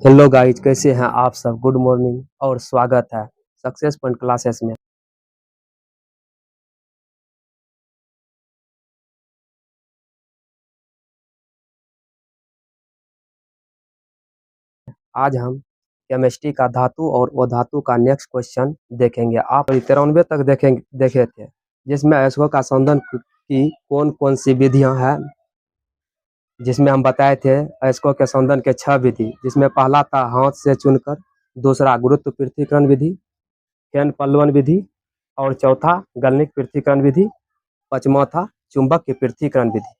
Hello guys, कैसे हैं आप सब। गुड मॉर्निंग और स्वागत है सक्सेस पॉइंट क्लासेस में। आज हम केमिस्ट्री का धातु और अधातु का नेक्स्ट क्वेश्चन देखेंगे। आप 93 तक देखे थे, जिसमें अयस्कों का संबंध की कौन कौन सी विधियां हैं, जिसमें हम बताए थे अयस्कों के संबंध के 6 विधि, जिसमें पहला था हाथ से चुनकर, दूसरा गुरुत्व पृथक्करण विधि, फेन पल्लवन विधि, और चौथा गलनिक पृथक्करण विधि, पांचवा था चुंबक की पृथक्करण विधि,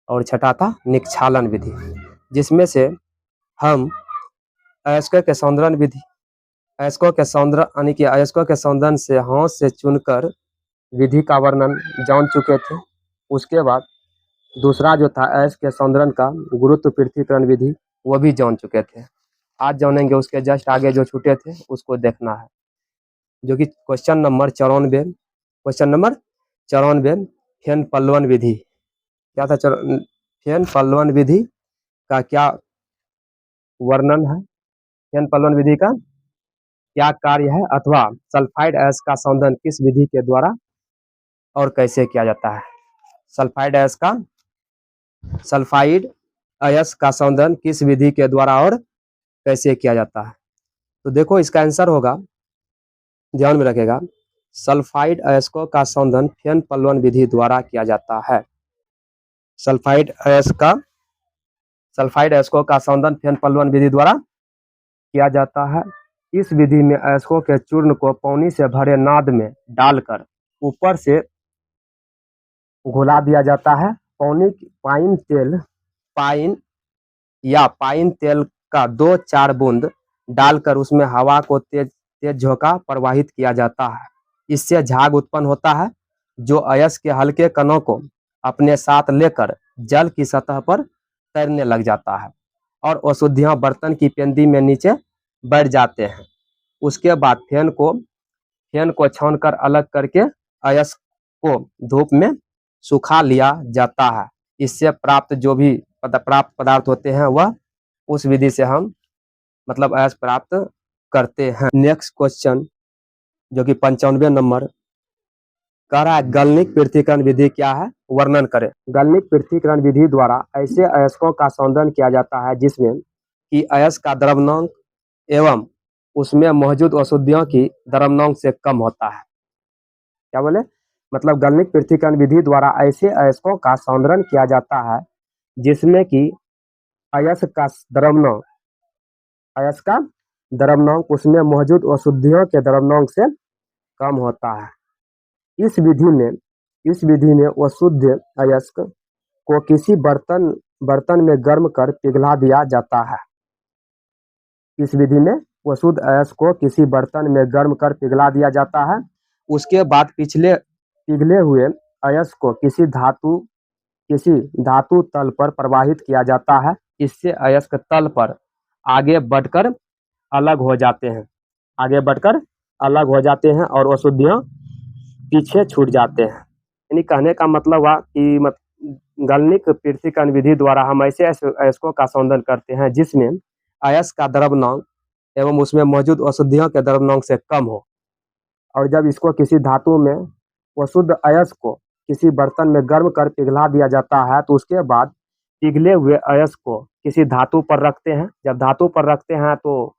और छठा था निक्षालन विधि। जिसमें से हम अयस्कों के सौंदर्य विधि, अयस्कों के सौंदर्य यानी कि अयस्कों के सौंदर्य से हाथ से चुनकर विधि का वर्णन जान चुके थे। उसके बाद दूसरा जो था अयस्क के सौंदर्य का गुरुत्व पृथक्करण विधि, वो भी जान चुके थे। आज जानेंगे उसके जस्ट आगे जो छूटे थे उसको देखना है, जो कि क्वेश्चन नंबर 94। क्वेश्चन नंबर 94, फेन पल्लवन विधि क्या था। फेन पल्लवन विधि का क्या वर्णन है, फेन पल्लवन विधि का क्या कार्य है, अथवा सल्फाइड अयस्क का संशोधन किस विधि के द्वारा और कैसे किया जाता है। सल्फाइड अयस्क का संशोधन किस विधि के द्वारा और कैसे किया जाता है। तो देखो इसका आंसर होगा, ध्यान में रखेगा, सल्फाइड अयस्कों का संशोधन फेन पल्लवन विधि द्वारा किया जाता है। सल्फाइड अयस्कों का संशोधन फेन पल्लवन विधि द्वारा किया जाता है। इस विधि में अयस्कों के चूर्ण को पानी से भरे नाद में डालकर ऊपर से घुला दिया जाता है। पाइन तेल का 2-4 बूंद डालकर उसमें हवा को तेज झोंका प्रवाहित किया जाता है। इससे झाग उत्पन्न होता है, जो अयस्क के हल्के कणों को अपने साथ लेकर जल की सतह पर तैरने लग जाता है और अशुद्धियां बर्तन की पेंदी में नीचे बैठ जाते हैं। उसके बाद फेन को छानकर अलग करके अयस्क को धूप में सुखा लिया जाता है। इससे प्राप्त जो भी प्राप्त पदार्थ होते हैं वह उस विधि से हम अयस्क प्राप्त करते हैं। नेक्स्ट क्वेश्चन जो कि 95 नंबर कह रहा है, गलनिक पृथक्करण विधि क्या है, वर्णन करें। गलनिक पृथक्करण विधि द्वारा ऐसे अयस्कों का संशोधन किया जाता है जिसमें कि अयस्क का द्रव्यमान एवं उसमें मौजूद अशुद्धियों की द्रव्यमान से कम होता है। क्या बोले, गलनिक पृथक्करण विधि द्वारा ऐसे अयस्कों का संशोधन किया जाता है जिसमें कि अयस्क का द्रव्यमान उसमें मौजूद अशुद्धियों के द्रव्यमान से कम होता है। इस विधि में अशुद्ध अयस्क को किसी बर्तन में गर्म कर पिघला दिया जाता है। इस विधि में अशुद्ध अयस्क को किसी बर्तन में गर्म कर पिघला दिया जाता है। उसके बाद पिघले हुए अयस्क को किसी धातु तल पर प्रवाहित किया जाता है। इससे अयस्क तल पर आगे बढ़कर अलग हो जाते हैं और अशुद्धियां पीछे छूट जाते हैं। यानी कहने का मतलब हुआ कि गलनिक पृथक्करण विधि द्वारा हम ऐसे अयस्कों का संशोधन करते हैं जिसमें अयस्क का द्रव्यमान एवं उसमें मौजूद अशुद्धियों के द्रव्यमान से कम हो, और जब इसको किसी धातु में अशुद्ध अयस्क को किसी बर्तन में गर्म कर पिघला दिया जाता है, तो उसके बाद पिघले हुए अयस्क को किसी धातु पर रखते हैं। जब धातु पर रखते हैं तो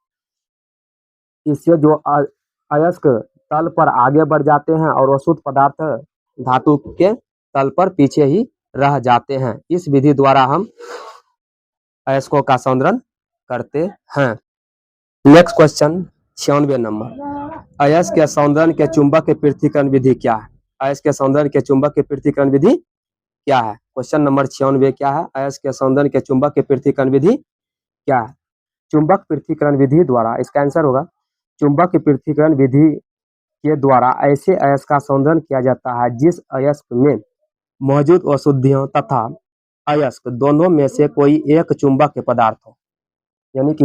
इससे जो अयस्क तल पर आगे बढ़ जाते हैं और अशुद्ध पदार्थ धातु के तल पर पीछे ही रह जाते हैं। इस विधि द्वारा हम अयस्कों का संशोधन करते हैं। नेक्स्ट क्वेश्चन 96 नंबर, अयस्क के संशोधन के चुंबक के पृथक्करण विधि क्या है। अयस्क के संशोधन के चुंबक के पृथक्करण विधि क्या है। क्वेश्चन नंबर 96 क्या है, अयस्क के संशोधन के चुंबक के पृथक्करण विधि क्या है। चुंबक पृथक्करण विधि द्वारा, इसका आंसर होगा, चुंबक पृथक्करण विधि के द्वारा ऐसे अयस्क का संशोधन किया जाता है जिस अयस्क में मौजूद अशुद्धियों तथा अयस्क दोनों में से कोई एक चुंबक पदार्थ हो। यानी कि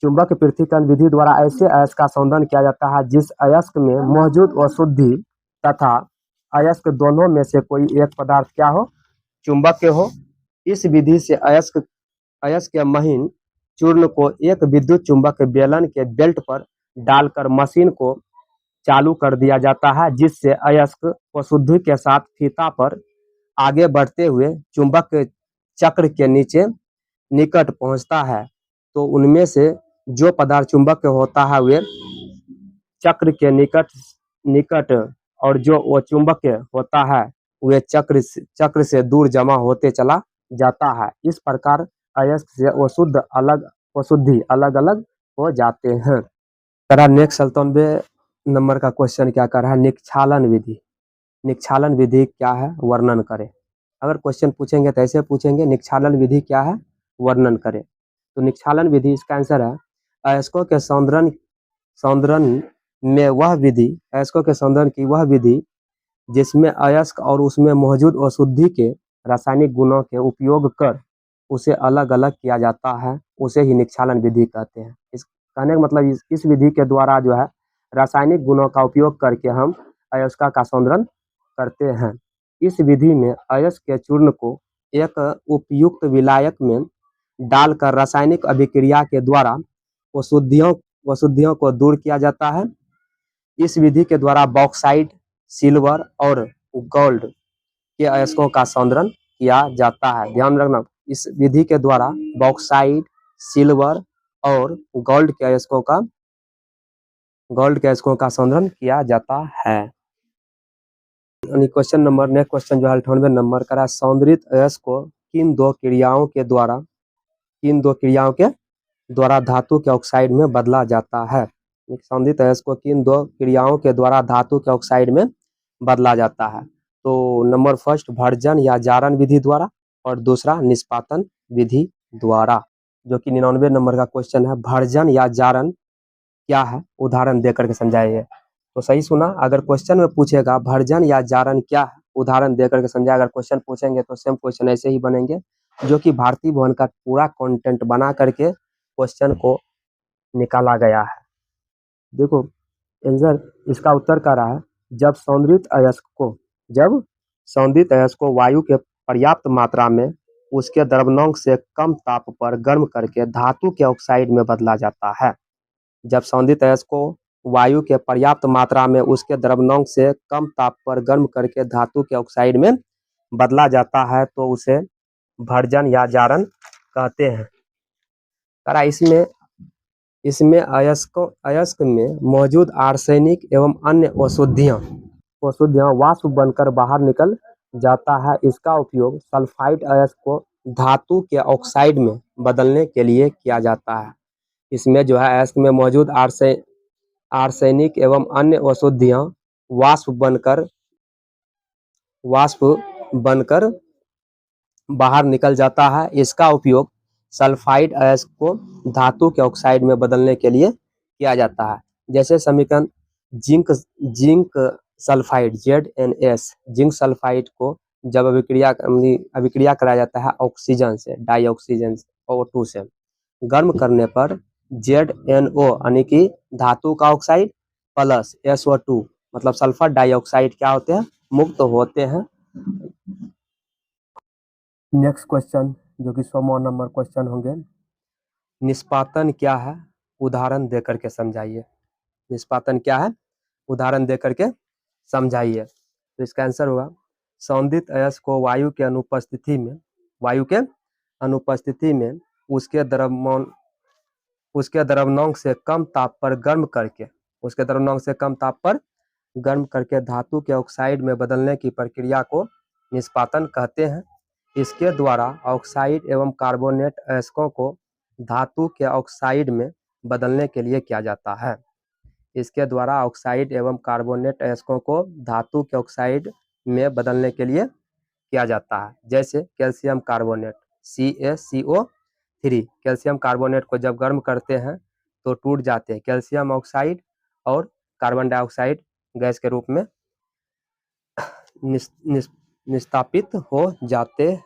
चुंबक पृथक्करण विधि द्वारा ऐसे अयस्क का संशोधन किया जाता है जिस अयस्क में मौजूद अशुद्धि तथा अयस्क दोनों में से कोई एक पदार्थ क्या हो, चुंबक के हो। इस विधि से अयस्क के महीन चूर्ण को एक विद्युत चुंबक बेलन के बेल्ट पर डालकर मशीन को चालू कर दिया जाता है, जिससे अयस्क अशुद्धि के साथ फीता पर आगे बढ़ते हुए चुंबक चक्र के निकट पहुंचता है। तो उनमें से जो पदार्थ चुंबक होता है वे चक्र के निकट और जो वो चुंबक होता है वे चक्र से दूर जमा होते चला जाता है। इस प्रकार अयस्क से अशुद्धि अलग अलग हो जाते हैं। करा नेक्स्ट 97 नंबर का क्वेश्चन क्या कर रहा है, निक्षालन विधि। निक्षालन विधि क्या है, वर्णन करें। अगर क्वेश्चन पूछेंगे तो ऐसे पूछेंगे, निक्षालन विधि क्या है, वर्णन करें। तो निक्षालन विधि इसका आंसर है अयस्कों के सौंदर्य में वह विधि, अयस्कों के सौंदर्य की वह विधि जिसमें अयस्क और उसमें मौजूद अशुद्धि के रासायनिक गुणों के उपयोग कर उसे अलग अलग किया जाता है, उसे ही निक्षालन विधि कहते हैं। इस कहने का मतलब इस विधि के द्वारा जो है रासायनिक गुणों का उपयोग करके हम अयस्क का सौंदर्य करते हैं। इस विधि में अयस्क के चूर्ण को एक उपयुक्त विलायक में डालकर रासायनिक अभिक्रिया के द्वारा अशुद्धियों को दूर किया जाता है। इस विधि के द्वारा बॉक्साइट, सिल्वर और गोल्ड के अयस्कों का सौंदर्य किया जाता है। ध्यान रखना, इस विधि के द्वारा बॉक्साइट, सिल्वर और गोल्ड के अयस्कों का सौंदर्य किया जाता है। क्वेश्चन नंबर नेक्स्ट क्वेश्चन जो है 98 नंबर का, सौंदर्यित अयस्क को किन दो क्रियाओं के द्वारा धातु के ऑक्साइड में बदला जाता है। सौंदर्यित अयस्क को किन दो क्रियाओं के द्वारा धातु के ऑक्साइड में बदला जाता है। तो नंबर फर्स्ट भर्जन या जारन विधि द्वारा और दूसरा निष्पादन विधि द्वारा, जो कि 99 नंबर का क्वेश्चन है। भर्जन या जारन क्या है, उदाहरण देकर के समझाइए। तो सही सुना, अगर क्वेश्चन में पूछेगा भर्जन या जारन क्या है, उदाहरण देकर के समझाए। अगर क्वेश्चन पूछेंगे तो सेम क्वेश्चन ऐसे ही बनेंगे, जो कि भारतीय भवन का पूरा कंटेंट बना करके क्वेश्चन को निकाला गया है। देखो आंसर इसका उत्तर कर रहा है, जब सौंदर्यित अयस्क को वायु के पर्याप्त मात्रा में उसके द्रव्यमान से कम ताप पर गर्म करके धातु के ऑक्साइड में बदला जाता है। जब सौंदर्यित अयस्क को वायु के पर्याप्त मात्रा में उसके द्रव्यमान से कम ताप पर गर्म करके धातु के ऑक्साइड में बदला जाता है तो उसे भर्जन या जारन कहते हैं। इसमें अयस्क में मौजूद आर्सेनिक एवं अन्य अशुद्धियां वाष्प बनकर बाहर निकल जाता है। इसका उपयोग सल्फाइड अयस्क को धातु के ऑक्साइड में बदलने के लिए किया जाता है। इसमें जो है अयस्क में मौजूद आर्सेनिक एवं अन्य अशुद्धियां वाष्प बनकर बाहर निकल जाता है। इसका उपयोग सल्फाइड अयस्क को धातु के ऑक्साइड में बदलने के लिए किया जाता है। जैसे समीकरण zinc sulphide ZnS, zinc sulphide को जब अभिक्रिया कराया जाता है ऑक्सीजन से, डाइऑक्सीजन O2 से, गर्म करने पर ZnO यानी कि धातु का ऑक्साइड प्लस SO2 मतलब सल्फर डाइऑक्साइड क्या होते हैं, मुक्त होते हैं। नेक्स्ट क्वेश्चन जो कि 100 नंबर क्वेश्चन होंगे, निष्पादन क्या है, उदाहरण देकर के समझाइए। निष्पादन क्या है, उदाहरण देकर के समझाइए। तो इसका आंसर होगा, सौंदर्यित अयस्क को वायु के अनुपस्थिति में उसके द्रव्यमान से कम ताप पर गर्म करके धातु के ऑक्साइड में बदलने की प्रक्रिया को निष्पादन कहते हैं। इसके द्वारा ऑक्साइड एवं कार्बोनेट अयस्कों को धातु के ऑक्साइड में बदलने के लिए किया जाता है। इसके द्वारा ऑक्साइड एवं कार्बोनेट अयस्कों को धातु के ऑक्साइड में बदलने के लिए किया जाता है। जैसे calcium carbonate CaCO3, calcium carbonate को जब गर्म करते हैं तो टूट जाते हैं, कैल्शियम ऑक्साइड और कार्बन डाइऑक्साइड गैस के रूप में निस्तापित हो जाते